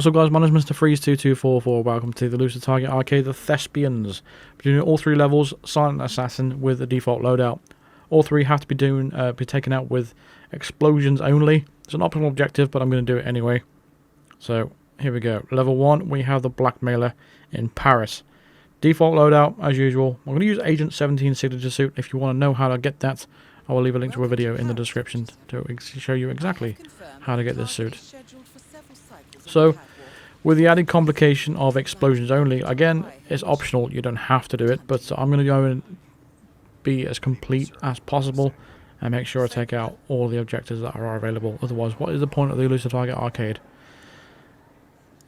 What's up guys, my name is Mr. Freeze2244, welcome to the Elusive Target Arcade, the Thespians. We're doing all 3 levels, Silent Assassin with the default loadout. All 3 have to be taken out with explosions only. It's an optional objective, but I'm going to do it anyway. So, here we go. Level 1, we have the Blackmailer in Paris. Default loadout, as usual. I'm going to use Agent 17 signature suit. If you want to know how to get that, I will leave a link to a video in the description to show you exactly how to get this suit. So, with the added complication of explosions only, again, it's optional, you don't have to do it, but I'm going to go and be as complete as possible and make sure I take out all the objectives that are available. Otherwise, what is the point of the Elusive Target Arcade?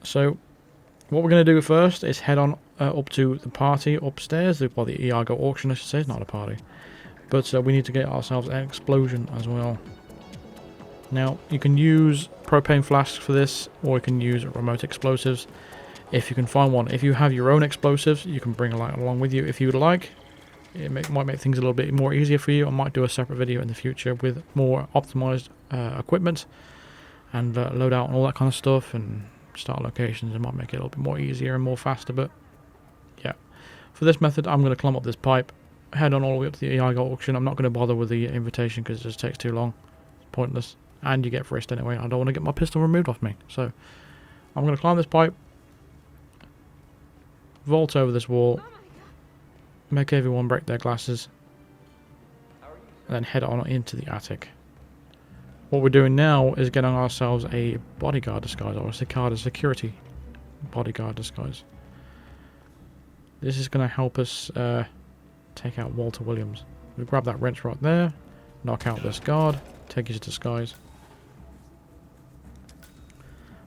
So, what we're going to do first is head on up to the party upstairs, well, the Iago auction, I should say, it's not a party. But we need to get ourselves an explosion as well. Now, you can use propane flasks for this, or you can use remote explosives if you can find one. If you have your own explosives, you can bring along with you if you would like. It might make things a little bit more easier for you. I might do a separate video in the future with more optimized equipment and loadout and all that kind of stuff, and start locations. It might make it a little bit more easier and more faster, but yeah. For this method, I'm going to climb up this pipe, head on all the way up to the Iago auction. I'm not going to bother with the invitation because it just takes too long. It's pointless. And you get frisked anyway. I don't want to get my pistol removed off me. So, I'm going to climb this pipe, vault over this wall, make everyone break their glasses, and then head on into the attic. What we're doing now is getting ourselves a bodyguard disguise, or a security bodyguard disguise. This is going to help us take out Walter Williams. We grab that wrench right there, knock out this guard, take his disguise.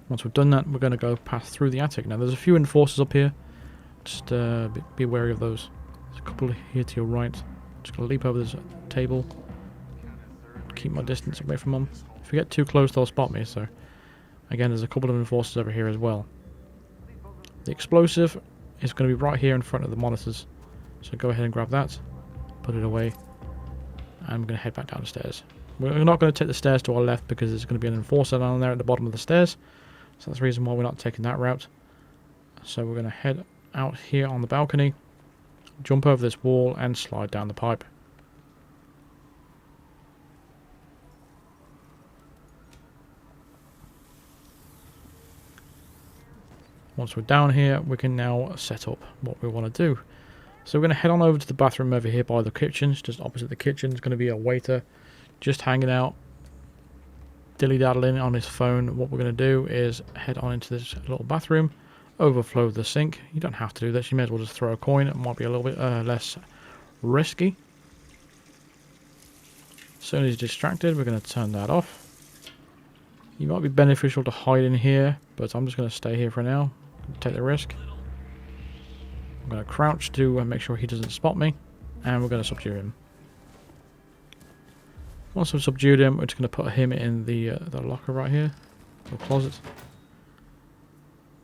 Once we've done that, we're going to go pass through the attic. Now, there's a few enforcers up here. Just be wary of those. There's a couple here to your right. Just going to leap over this table. Keep my distance away from them. If we get too close, they'll spot me. So, again, there's a couple of enforcers over here as well. The explosive is going to be right here in front of the monitors. So go ahead and grab that. Put it away. And we're going to head back down the stairs. We're not going to take the stairs to our left because there's going to be an enforcer down there at the bottom of the stairs. So that's the reason why we're not taking that route. So we're going to head out here on the balcony, jump over this wall and slide down the pipe. Once we're down here, we can now set up what we want to do. So we're going to head on over to the bathroom over here by the kitchen. Just opposite the kitchen is going to be a waiter just hanging out, dilly-daddling on his phone. What we're going to do is head on into this little bathroom, overflow the sink. You don't have to do this, you may as well just throw a coin. It might be a little bit less risky. As soon as he's distracted, we're going to turn that off. It might be beneficial to hide in here, but I'm just going to stay here for now, take the risk. I'm going to crouch to make sure he doesn't spot me, and we're going to subdue him. Once I've subdued him, we're just going to put him in the locker right here, or closet.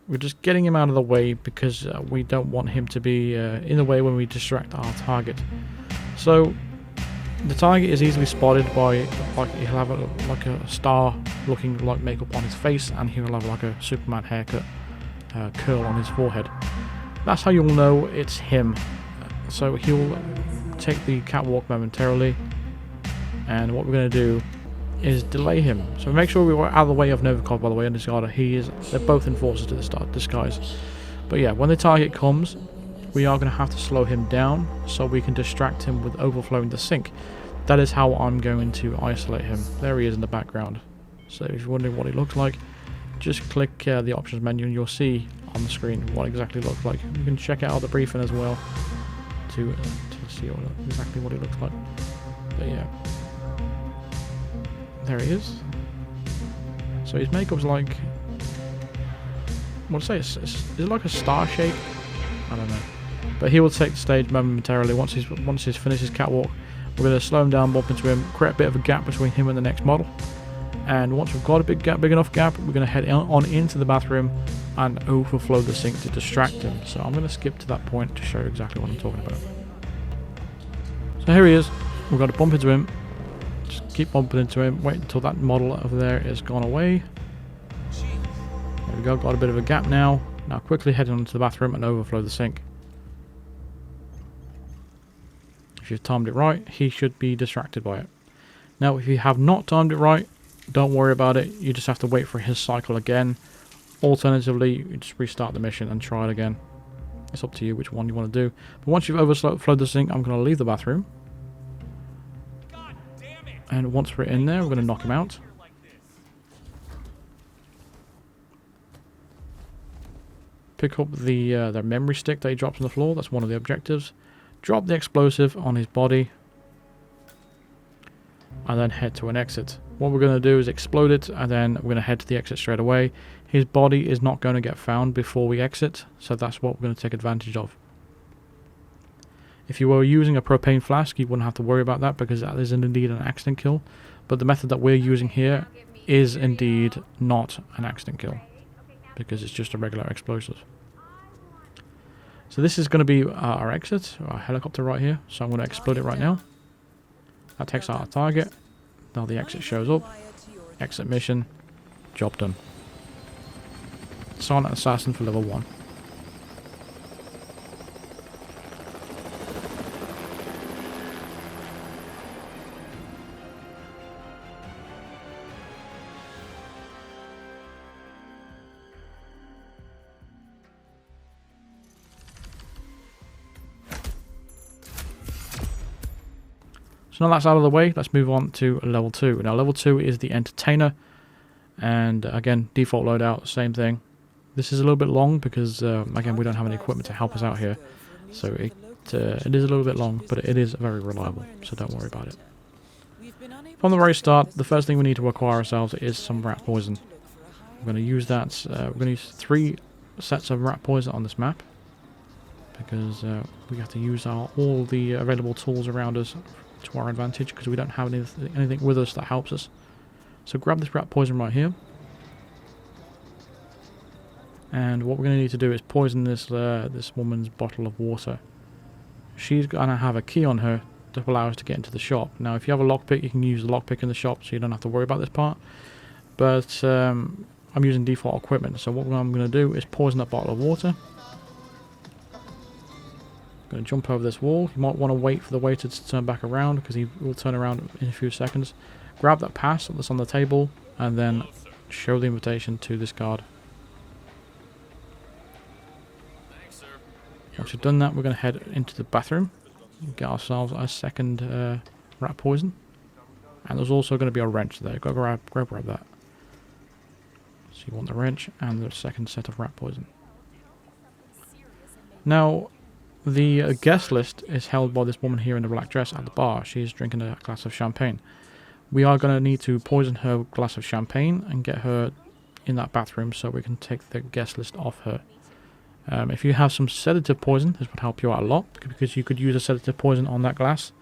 We're just getting him out of the way because we don't want him to be in the way when we distract our target. So the target is easily spotted by, like, he'll have like a star looking like makeup on his face, and he'll have like a Superman haircut curl on his forehead. That's how you'll know it's him. So he'll take the catwalk momentarily. And what we're going to do is delay him. So make sure we're out of the way of Novikov, by the way, and Discarder. They're both enforcers to the disguise. But yeah, when the target comes, we are going to have to slow him down so we can distract him with overflowing the sink. That is how I'm going to isolate him. There he is in the background. So if you're wondering what he looks like, just click the options menu and you'll see on the screen what exactly looks like. You can check out the briefing as well to see exactly what it looks like. But yeah. There he is. So his makeup's like, what to say? Is it like a star shape? I don't know. But he will take the stage momentarily. Once he's finished his catwalk, we're going to slow him down, bump into him, create a bit of a gap between him and the next model. And once we've got a big enough gap, we're going to head on into the bathroom and overflow the sink to distract him. So I'm going to skip to that point to show you exactly what I'm talking about. So here he is. We've got to bump into him. Just keep bumping into him. Wait until that model over there is gone away. There we go, got a bit of a gap now. Now quickly head into the bathroom and overflow the sink. If you've timed it right, he should be distracted by it. Now if you have not timed it right, don't worry about it. You just have to wait for his cycle again. Alternatively, you just restart the mission and try it again. It's up to you which one you want to do. But once you've overflowed the sink, I'm going to leave the bathroom. And once we're in there, we're going to knock him out. Pick up the memory stick that he drops on the floor. That's one of the objectives. Drop the explosive on his body. And then head to an exit. What we're going to do is explode it, and then we're going to head to the exit straight away. His body is not going to get found before we exit, so that's what we're going to take advantage of. If you were using a propane flask, you wouldn't have to worry about that, because that is indeed an accident kill. But the method that we're using here is indeed not an accident kill, because it's just a regular explosive. So this is going to be our exit, our helicopter right here. So I'm going to explode it right now. That takes out our target. Now the exit shows up. Exit mission. Job done. Silent Assassin for level 1. So now that's out of the way, let's move on to level 2. Now level 2 is the Entertainer, and again, default loadout, same thing. This is a little bit long because, again, we don't have any equipment to help us out here. So it is a little bit long, but it is very reliable, so don't worry about it. From the very start, the first thing we need to acquire ourselves is some rat poison. We're going to use that, we're going to use 3 sets of rat poison on this map, because we have to use all the available tools around us to our advantage, because we don't have anything with us that helps us. So grab this rat poison right here, and what we're going to need to do is poison this this woman's bottle of water. She's going to have a key on her to allow us to get into the shop. Now if you have a lockpick, you can use the lockpick in the shop, so you don't have to worry about this part, but I'm using default equipment, so what I'm going to do is poison that bottle of water. Going to jump over this wall. You might want to wait for the waiter to turn back around, because he will turn around in a few seconds. Grab that pass that's on the table, and then show the invitation to this guard. Once you've done that, we're going to head into the bathroom and get ourselves a second rat poison. And there's also going to be a wrench there. Go grab that. So you want the wrench and the second set of rat poison. Now, the guest list is held by this woman here in the black dress at the bar. She's drinking a glass of champagne. We are going to need to poison her glass of champagne and get her in that bathroom so we can take the guest list off her. If you have some sedative poison, this would help you out a lot, because you could use a sedative poison on that glass.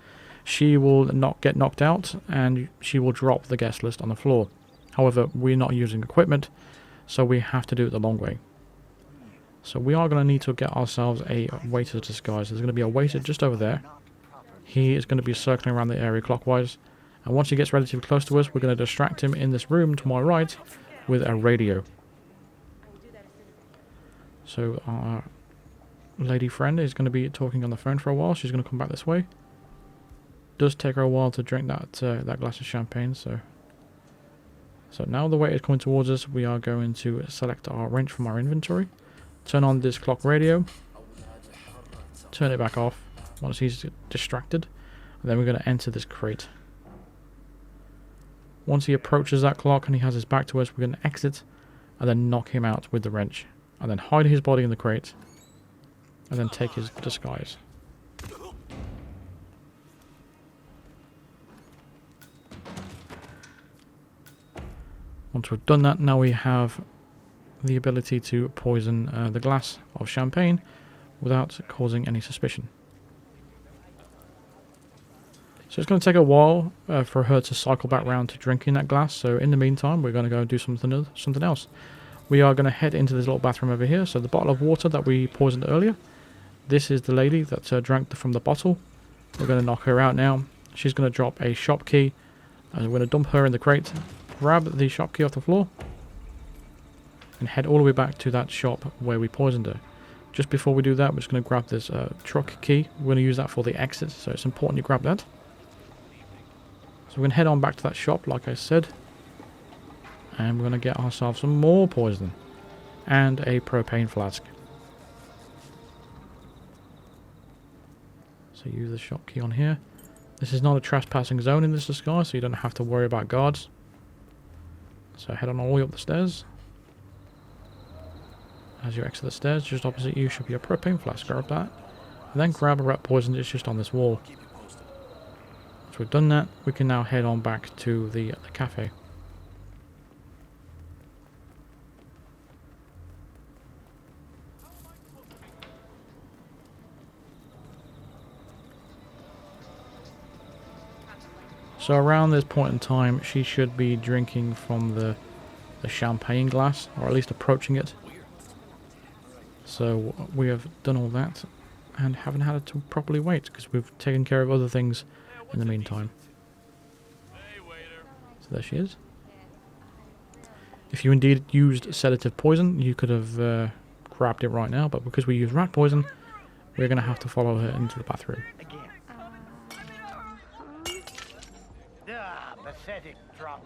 She will not get knocked out, and she will drop the guest list on the floor. However, we're not using equipment, so we have to do it the long way. So we are going to need to get ourselves a waiter's disguise. There's going to be a waiter just over there. He is going to be circling around the area clockwise. And once he gets relatively close to us, we're going to distract him in this room to my right with a radio. So our lady friend is going to be talking on the phone for a while. She's going to come back this way. Does take her a while to drink that glass of champagne. So now the waiter is coming towards us. We are going to select our wrench from our inventory. Turn on this clock radio. Turn it back off once he's distracted. And then we're going to enter this crate. Once he approaches that clock and he has his back to us, we're going to exit and then knock him out with the wrench. And then hide his body in the crate. And then take his disguise. Once we've done that, now we have the ability to poison the glass of champagne without causing any suspicion. So it's going to take a while for her to cycle back around to drinking that glass. So in the meantime, we're going to go and do something else. We are going to head into this little bathroom over here. So the bottle of water that we poisoned earlier, this is the lady that drank from the bottle. We're going to knock her out now. She's going to drop a shop key, and we're going to dump her in the crate. Grab the shop key off the floor. and head all the way back to that shop where we poisoned her. Just before we do that, we're just going to grab this truck key. We're going to use that for the exit, so it's important you grab that. So we're going to head on back to that shop, like I said. And we're going to get ourselves some more poison. And a propane flask. So use the shop key on here. This is not a trespassing zone in this disguise, so you don't have to worry about guards. So head on all the way up the stairs. As you exit the stairs, just opposite you should be a propane flask. Grab that. And then grab a rat poison that's just on this wall. Once we've done that, we can now head on back to the cafe. So around this point in time, she should be drinking from the champagne glass, or at least approaching it. So we have done all that, and haven't had to properly wait, because we've taken care of other things in the meantime. So there she is. If you indeed used sedative poison, you could have grabbed it right now, but because we used rat poison, we're going to have to follow her into the bathroom. Pathetic drunk.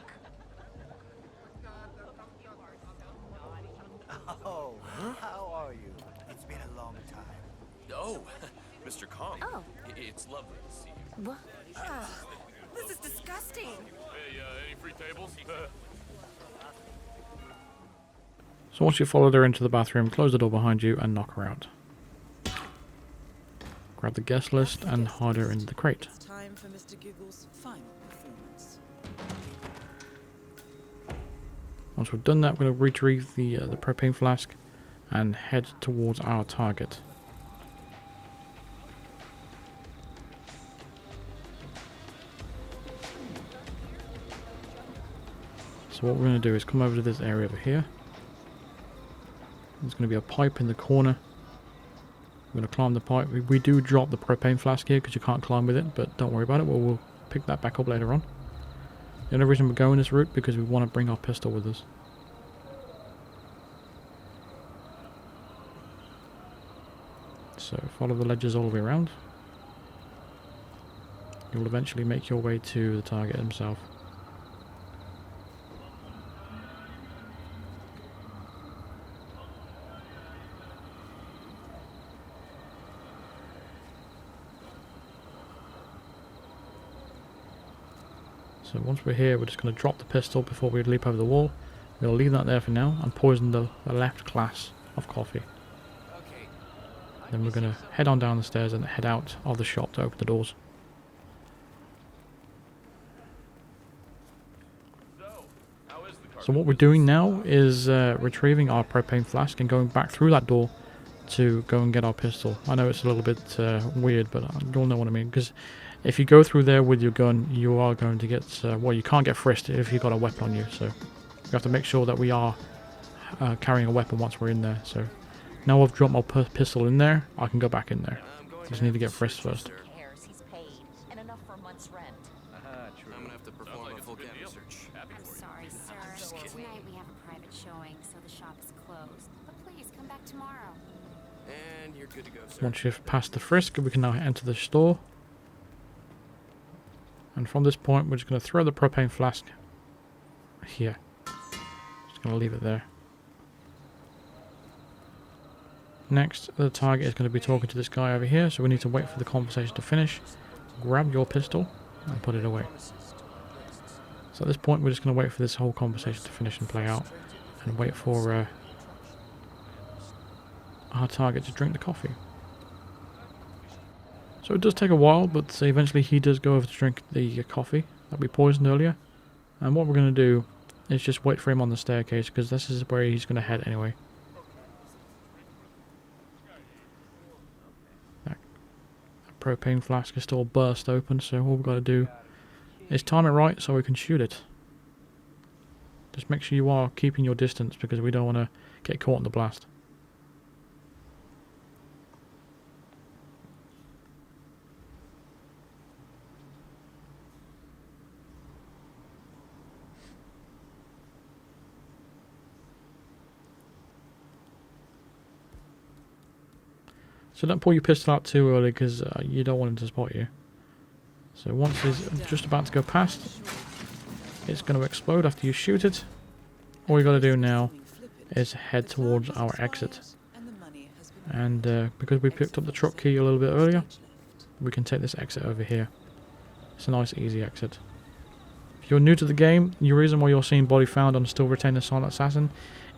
Oh, how are you? It's been a long time. Oh, Mr. Kong. Oh. It's lovely to see you. What? This is disgusting. Hey, any free tables? So once you followed her into the bathroom, close the door behind you and knock her out. Grab the guest list and hide her in the crate. It's time for Mr. Giggle's final performance. Once we've done that, we're going to retrieve the propane flask and head towards our target. So what we're going to do is come over to this area over here. There's going to be a pipe in the corner. We're going to climb the pipe. We do drop the propane flask here because you can't climb with it, but don't worry about it. We'll pick that back up later on. The only reason we're going this route because we want to bring our pistol with us. So follow the ledges all the way around. You'll eventually make your way to the target himself. So once we're here, we're just going to drop the pistol before we leap over the wall. We'll leave that there for now and poison the left glass of coffee. Then we're going to head on down the stairs and head out of the shop to open the doors. So what we're doing now is retrieving our propane flask and going back through that door to go and get our pistol. I know it's a little bit weird, but you'll know what I mean. Because if you go through there with your gun, you are going to get... well, you can't get frisked if you've got a weapon on you. So we have to make sure that we are carrying a weapon once we're in there. So now I've dropped my pistol in there, I can go back in there. Just need to get frisked first. He's paid, and enough for a month's rent. True. I'm gonna have to perform a full camera search. I'm sorry, sir. Tonight we have a private showing, so the shop is closed. But please, come back tomorrow. And you're good to go, sir. Once you've passed the frisk, we can now enter the store. And from this point, we're just going to throw the propane flask here. Just going to leave it there. Next, the target is going to be talking to this guy over here, so we need to wait for the conversation to finish. Grab your pistol and put it away. So at this point, we're just going to wait for this whole conversation to finish and play out, and wait for our target to drink the coffee. So it does take a while, but eventually he does go over to drink the coffee that we poisoned earlier. And what we're going to do is just wait for him on the staircase, because this is where he's going to head anyway. That propane flask is still burst open, so all we've got to do is time it right so we can shoot it. Just make sure you are keeping your distance, because we don't want to get caught in the blast. So don't pull your pistol out too early because you don't want him to spot you. So once he's just about to go past, it's going to explode after you shoot it. All you got to do now is head towards our exit. And because we picked up the truck key a little bit earlier, we can take this exit over here. It's a nice easy exit. If you're new to the game, the reason why you're seeing body found on still retain the silent assassin,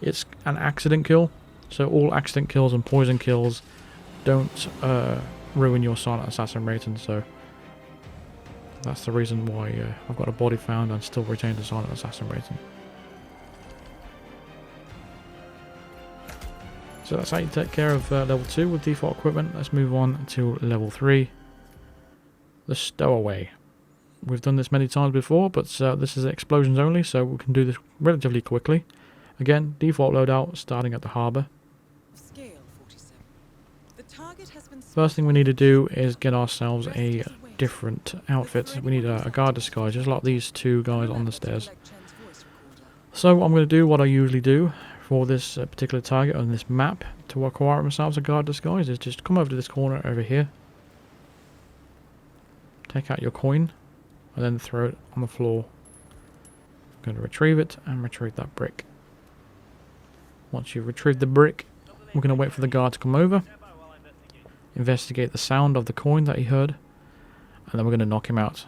it's an accident kill. So all accident kills and poison kills don't ruin your silent assassin rating. So that's the reason why I've got a body found and still retain the silent assassin rating. So that's how you take care of level 2 with default equipment. Let's move on to level 3. The Stowaway. We've done this many times before, but this is explosions only, so we can do this relatively quickly. Again, default loadout starting at the harbour. First thing we need to do is get ourselves a different outfit. We need a guard disguise, just like these two guys on the stairs. So I'm going to do what I usually do for this particular target on this map to acquire themselves a guard disguise, is just come over to this corner over here, take out your coin, and then throw it on the floor. I'm going to retrieve it and retrieve that brick. Once you've retrieved the brick, we're going to wait for the guard to come over, investigate the sound of the coin that he heard, and then we're going to knock him out.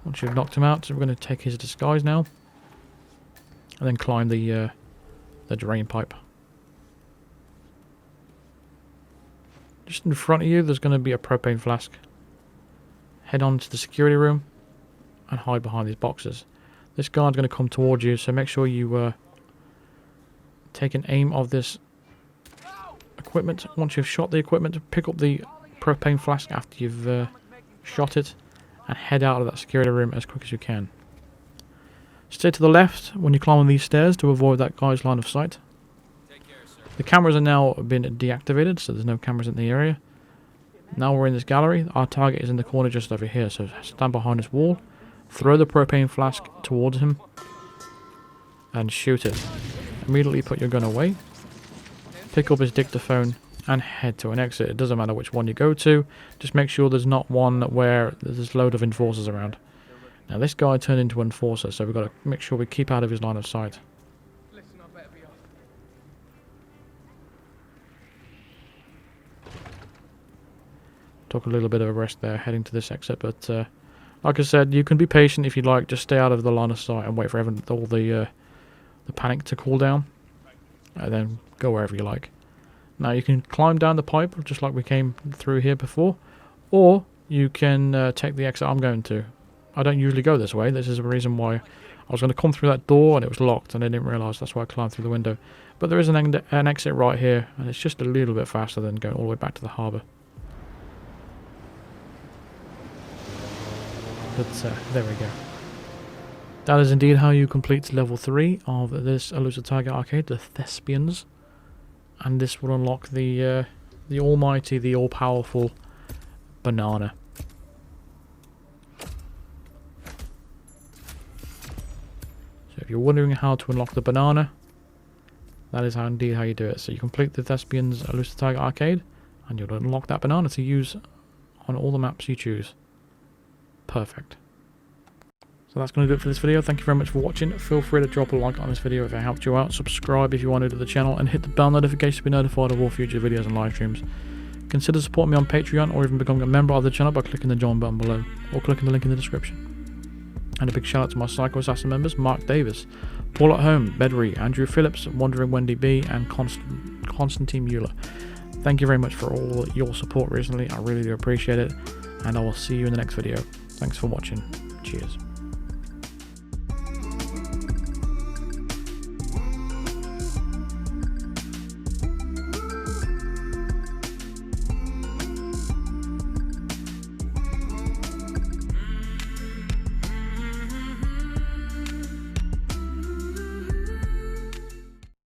Once you've knocked him out, so we're going to take his disguise now, and then climb the drain pipe. Just in front of you, there's going to be a propane flask. Head on to the security room and hide behind these boxes. This guard's going to come towards you, so make sure you take an aim of this equipment. Once you've shot the equipment, pick up the propane flask after you've shot it, and head out of that security room as quick as you can. Stay to the left when you climb on these stairs to avoid that guy's line of sight. The cameras are now been deactivated, so there's no cameras in the area. Now we're in this gallery. Our target is in the corner just over here, so stand behind this wall, throw the propane flask towards him, and shoot it. Immediately put your gun away, pick up his dictaphone, and head to an exit. It doesn't matter which one you go to, just make sure there's not one where there's a load of enforcers around. Now this guy turned into an enforcer, so we've got to make sure we keep out of his line of sight. Took a little bit of a rest there heading to this exit, but like I said, you can be patient if you like. Just stay out of the line of sight and wait for all the panic to cool down, and then go wherever you like. Now you can climb down the pipe just like we came through here before, or you can take the exit I'm going to. I don't usually go this way. This is the reason why I was going to come through that door and it was locked and I didn't realise. That's why I climbed through the window. But there is an exit right here, and it's just a little bit faster than going all the way back to the harbour. But there we go. That is indeed how you complete level 3 of this Elusive Target Arcade, the Thespians. And this will unlock the almighty, the all-powerful banana. So if you're wondering how to unlock the banana, that is indeed how you do it. So you complete the Thespians Elusive Target Arcade, and you'll unlock that banana to use on all the maps you choose. Perfect. So that's going to do it for this video. Thank you very much for watching. Feel free to drop a like on this video if it helped you out. Subscribe if you want to the channel, and hit the bell notification to be notified of all future videos and live streams. Consider supporting me on Patreon, or even becoming a member of the channel by clicking the join button below, or clicking the link in the description. And a big shout out to my Psycho Assassin members: Mark Davis, Paul at Home, Bedry, Andrew Phillips, Wandering Wendy B, and Constantine Mueller. Thank you very much for all your support recently. I really do appreciate it, and I will see you in the next video. Thanks for watching. Cheers.